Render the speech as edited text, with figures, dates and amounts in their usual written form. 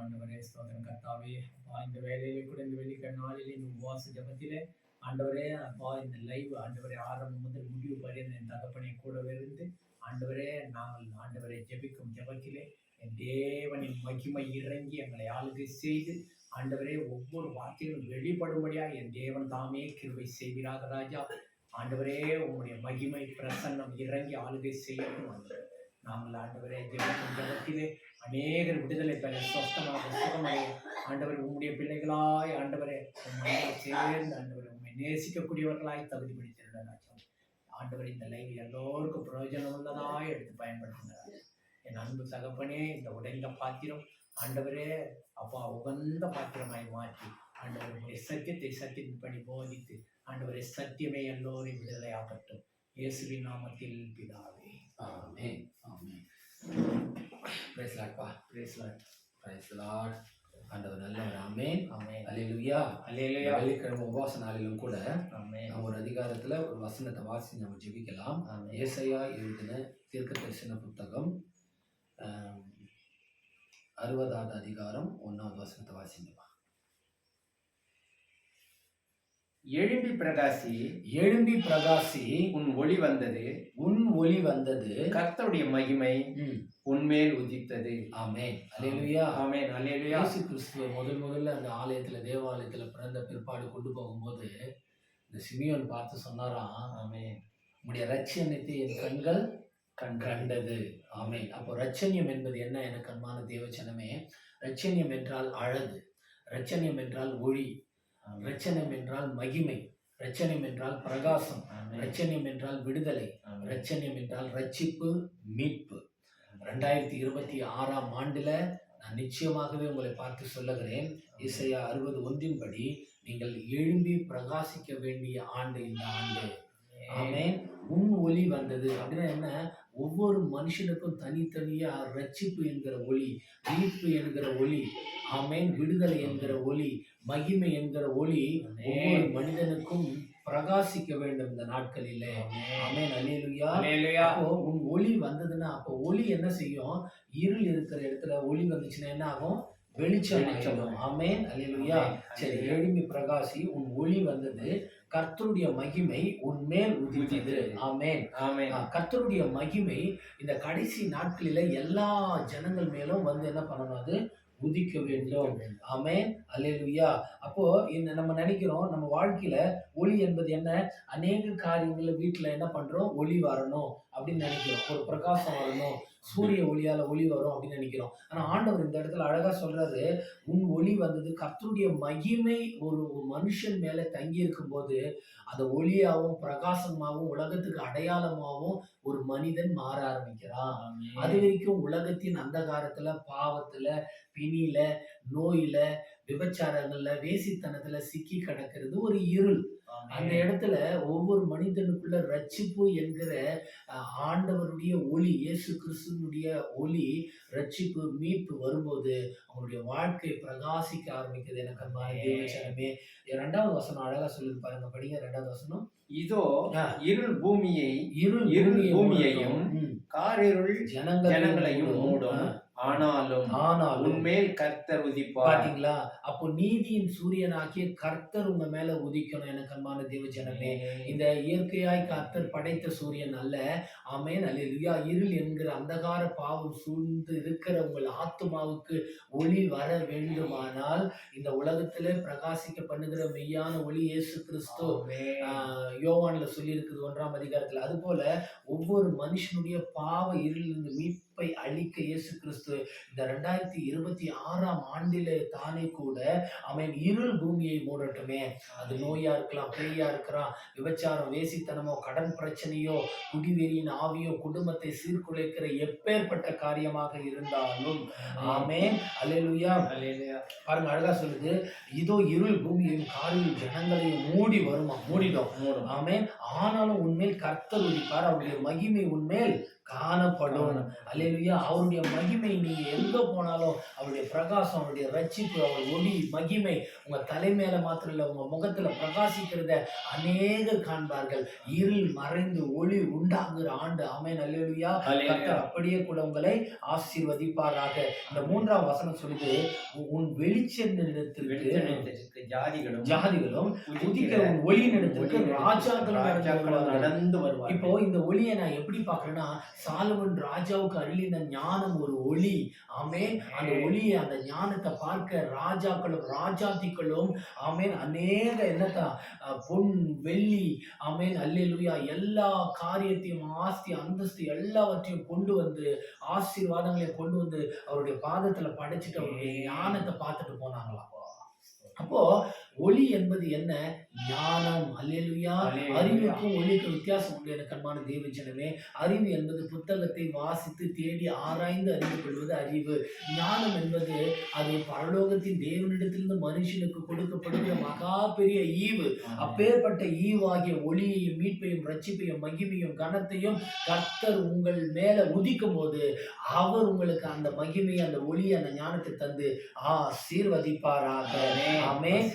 ஆண்டவரே. ஸ்தோத்திரம் கர்த்தாவே. அப்பா, இந்த வேலையிலே கூட இந்த வெள்ளிக்கிழமை நாளிலே இந்த உபவாச ஜெபத்திலே ஆண்டவரே, அப்பா, இந்த லைவ் ஆண்டவரே ஆரம்பம் முதல் முடிவு பரியந்த என் தகப்பனை கூடவே இருந்து ஆண்டவரே, நாங்கள் ஆண்டவரை ஜெபிக்கும் ஜெபத்திலே என் தேவனின் மகிமை இறங்கி எங்களை ஆளுகை செய்து ஆண்டவரே ஒவ்வொரு வார்த்தைகளும் வெளிப்படும்படியா என் தேவன் தாமே கிருபை செய்வீராக ராஜா. ஆண்டவரே, உங்களுடைய மகிமை பிரசன்னம் இறங்கி ஆளுகை செய்யட்டும். ஆண்டவரே, நாங்கள் ஆண்டவரே ஜெபிக்கும் ஜெபத்திலே அநேகர் விடுதலை பெற சொஸ்தமாக சுகமடைய ஆண்டவர் உம்முடைய பிள்ளைகளாய் ஆண்டவரே உண்மை சேர்ந்து ஆண்டவரை உண்மை நேசிக்கக்கூடியவர்களாய் தகுதிப்படுத்திருந்தார். ஆண்டவர் இந்த லைவ் எல்லோருக்கும் பிரயோஜனம் உள்ளதாய் எடுத்து பயன்படுத்தினார். என் அன்பு தகப்பனே, இந்த உடைந்த பாத்திரம் ஆண்டவரே அப்பா உகந்த பாத்திரமாய் மாற்றி ஆண்டவருடைய சத்தியத்தை சத்தியத்தின்படி போதித்து ஆண்டவரை சத்தியமே எல்லோரையும் விடுதலை ஆகட்டும். இயேசுவின் நாமத்தில் பிதாவே, ஆமென். ஆமென். Praise Lord பா. Praise Lord. Praise Lord. ஆண்டவர் நல்லவர். ஆமென். ஆமென். அல்லேலூயா. அல்லேலூயா. வெள்ளிக்கிழமை உபவாச நாளிலும் கூட ஆமென். நம்ம ஒரு அதிகாரத்துல ஒரு வசனத்தை வாசி நம்ம ஜெபிக்கலாம். ஆமென். ஏசாயா எழுதின தீர்க்க தரிசன புத்தகம் 60வது அதிகாரம் 1வது வசனத்தை வாசிங்கப்பா. எழும்பி பிரகாசி, எழும்பி பிரகாசி, உன் ஒளி வந்தது, உன் ஒளி வந்தது, கர்த்தருடைய மகிமை உன்மேல் உதித்தது. ஆமென். அல்லேலூயா. ஆமென். அல்லேலூயா. இயேசு கிறிஸ்துவ முதல்ல அந்த ஆலயத்துல தேவாலயத்துல பிறந்த பிற்பாடு கொண்டு போகும்போது இந்த சிமியோன் பார்த்து சொன்னாராம், ஆமென், உம்முடைய ரட்சணியத்தை என் கண்கள் கண்டது. ஆமென். அப்போ ரட்சணியம் என்பது என்ன? எனக்கு அன்பான தேவச்சனமே, ரட்சணியம் என்றால் அழகு, ரட்சணியம் என்றால் ஒளி, ரட்சணியம் என்றால் மகிமை, ரட்சணியம் என்றால் பிரகாசம், ரட்சணியம் என்றால் விடுதலை, ரட்சணியம் என்றால் ரட்சிப்பு, மீட்பு. 2026ஆம் ஆண்டுல நான் நிச்சயமாகவே உங்களை பார்த்து சொல்லுகிறேன், ஏசாயா 60:1 படி நீங்கள் எழும்பி பிரகாசிக்க வேண்டிய ஆண்டு இந்த ஆண்டு. ஆமென். உன் ஒளி வந்தது அப்படின்னா என்ன? ஒவ்வொரு மனுஷனுக்கும் தனித்தனியா ரட்சிப்பு என்கிற ஒளி, மீட்பு என்கிற ஒளி, ஆமென், விடுதலை என்கிற ஒளி, மகிமை என்கிற ஒளி ஒவ்வொரு மனிதனுக்கும் பிரகாசிக்க வேண்டும் இந்த நாட்களிலே. ஆமென். அல்லேலூயா. அப்போ உன் ஒளி வந்ததுன்னா, அப்போ ஒளி என்ன செய்யும்? இருள் இருக்கிற இடத்துல ஒளி வந்துச்சுன்னா என்ன ஆகும்? வெளிச்சம். ஆமென். அல்லேலூயா. சரி, எழும்பி பிரகாசி, உன் ஒளி வந்தது, கர்த்தருடைய மகிமை உன்மேல் உதித்தது. ஆமென். ஆமென். கர்த்தருடைய மகிமை இந்த கடைசி நாட்களில எல்லா ஜனங்கள் மேலும் வந்து என்ன பண்ணணும்? அது உதிக்க வேண்டும். ஆமென். அல்லேலூயா. அப்போ இந்த நம்ம நினைக்கிறோம் நம்ம வாழ்க்கையில ஒளி என்பது என்ன? அநேக காரியங்கள்ல வீட்டுல என்ன பண்றோம்? ஒளி வரணும் அப்படின்னு நினைக்கிறோம். ஒரு பிரகாசம் வரணும், சூரிய ஒளியால ஒளி வரும் அப்படின்னு நினைக்கிறோம். ஆனா ஆண்டவர் இந்த இடத்துல அழகா சொல்றாரு, உன் ஒளி வந்தது, கர்த்தருடைய மகிமை ஒரு மனுஷன் மேல தங்கி இருக்கும் போது அந்த ஒளியாவும் பிரகாசமாகவும் உலகத்துக்கு அடையாளமாகவும் ஒரு மனிதன் மாற ஆரம்பிக்கிறான். அது வரைக்கும் உலகத்தின் அந்தகாரத்துல, பாவத்துல, பிணியில, நோயில, விபச்சாரங்கள்ல, வேசித்தனத்துல சிக்கி கிடக்கிறது ஒரு இருள். அந்த இடத்துல ஒவ்வொரு மனிதனுக்குள்ள ரட்சிப்பு என்கிற ஆண்டவருடைய ஒளி, இயேசு கிறிஸ்துவனுடைய ஒளி, ரட்சிப்பு, மீட்பு வரும்போது அவங்களுடைய வாழ்க்கை பிரகாசிக்க ஆரம்பிக்கிறது. எனக்கு அன்பான தேவச்சனமே, 2வது வசனம் அழகா சொல்லி பாருங்க, படிங்க 2வது வசனம். இதோ இருள் பூமியையும் காரிருள் ஜனங்களையும் மூடும், ஆனாலும் உன்மேல் கர்த்தர் உதிப்பார். பாத்தீங்களா? அப்போ நீதியின் சூரியனாகிய கர்த்தர் உங்க மேல உதிக்கணும். எனக்கு அன்பான தேவஜனமே, இந்த இயற்கையாய் கர்த்தர் படைத்த சூரியன் அல்ல. ஆமென். அல்லேலூயா. இருள் என்கிற அந்தகார பாவம் சூழ்ந்து இருக்கிற உங்கள் ஆத்துமாவுக்கு ஒளி வர வேண்டுமானால் இந்த உலகத்திலே பிரகாசிக்க பண்ணுகிற மெய்யான ஒளி இயேசு கிறிஸ்து. யோவான்ல சொல்லி இருக்குது 1ஆம் அதிகாரத்துல. அது போல ஒவ்வொரு மனுஷனுடைய பாவ இருளிலிருந்து மீட்பை அளிக்க இயேசு கிறிஸ்து இந்த 2026ஆம் ஆண்டிலே தானே கூட அவன் இருள் பூமியை மூடட்டுமே. அது நோயா இருக்கலாம், பேயா இருக்கலாம், விபச்சாரம், வேசித்தனமோ, கடன் பிரச்சனையோ, குடிவெறியின் ஆவியோ, குடும்பத்தை சீர்குலைக்கிற எப்பேற்பட்ட காரியமாக இருந்தாலும். ஆமென். அல்லேலூயா. பாருங்க அழகா சொல்லுது, இதோ இருள் பூமியையும் காரில் ஜனங்களையும் மூடி வருமா? மூடும். ஆமென். ஆனாலும் உன்மேல் கர்த்தர் உதிப்பார், அவருடைய மகிமை உன்மேல் காணப்படும். அல்லேலூயா. அவருடைய மகிமை நீங்க எங்க போனாலும் அவருடைய பிரகாசம், அவருடைய ரட்சிப்பு, அவர் ஒளி, மகிமை உங்க தலை மேல மாத்திரம் இல்ல, உங்க முகத்துல பிரகாசிக்கிறத அநேகர் காண்பார்கள். இருள் மறைந்து ஒளி உண்டாகுற ஆண்டு. ஆமென். அல்லேலூயா. கர்த்தர் அப்படியே கூட உங்களை ஆசீர்வதிப்பாராக. இந்த 3ஆம் வசனம் சொல்லுது, உன் வெளிச்சத்திற்கு ஜாதிகளும் உதிக்கிற உன் ஒளியினிடத்திற்கு ராஜாக்களும் நடந்து வருவார். இப்போ இந்த ஒளியை நான் எப்படி பார்க்கிறேன்னா, சாலமன் ராஜாவுக்கு அருளின ஞானம் ஒரு ஒளி. ஆமென். அந்த ஒளியை, அந்த ஞானத்தை பார்க்க ராஜாக்களும் ராஜாத்திகளும் ஆமென் அநேக என்னத்தான் பொன் வெள்ளி ஆமென் அல்லேலூயா எல்லா காரியத்தையும் ஆஸ்தி அந்தஸ்து எல்லாவற்றையும் கொண்டு வந்து ஆசீர்வாதங்களை கொண்டு வந்து அவருடைய பாதத்துல படைச்சிட்டு அவருடைய ஞானத்தை பார்த்துட்டு போனாங்களாம். அப்போ ஒளி என்பது என்ன? ஞானம். அல்லேலூயா. அறிவுக்கும் ஒளிக்கும் வித்தியாசம் உண்டு எனக்கு அன்பான தேவ ஜனமே. அறிவு என்பது புத்தகத்தை வாசித்து தேடி ஆராய்ந்து அறிந்து கொள்வது அறிவு. ஞானம் என்பது அது பரலோகத்தின் தேவனிடத்திலிருந்து மனுஷனுக்கு கொடுக்கப்படுகிற மகா பெரிய ஈவு. அப்பேற்பட்ட ஈவாகிய ஒளியையும் மீட்பையும் ரட்சிப்பையும் மகிமையும் கனத்தையும் கர்த்தர் உங்கள் மேல உதிக்கும் போது அவர் உங்களுக்கு அந்த மகிமை, அந்த ஒளி, அந்த ஞானத்தை தந்து ஆசீர்வதிப்பாராக. ஆமென்.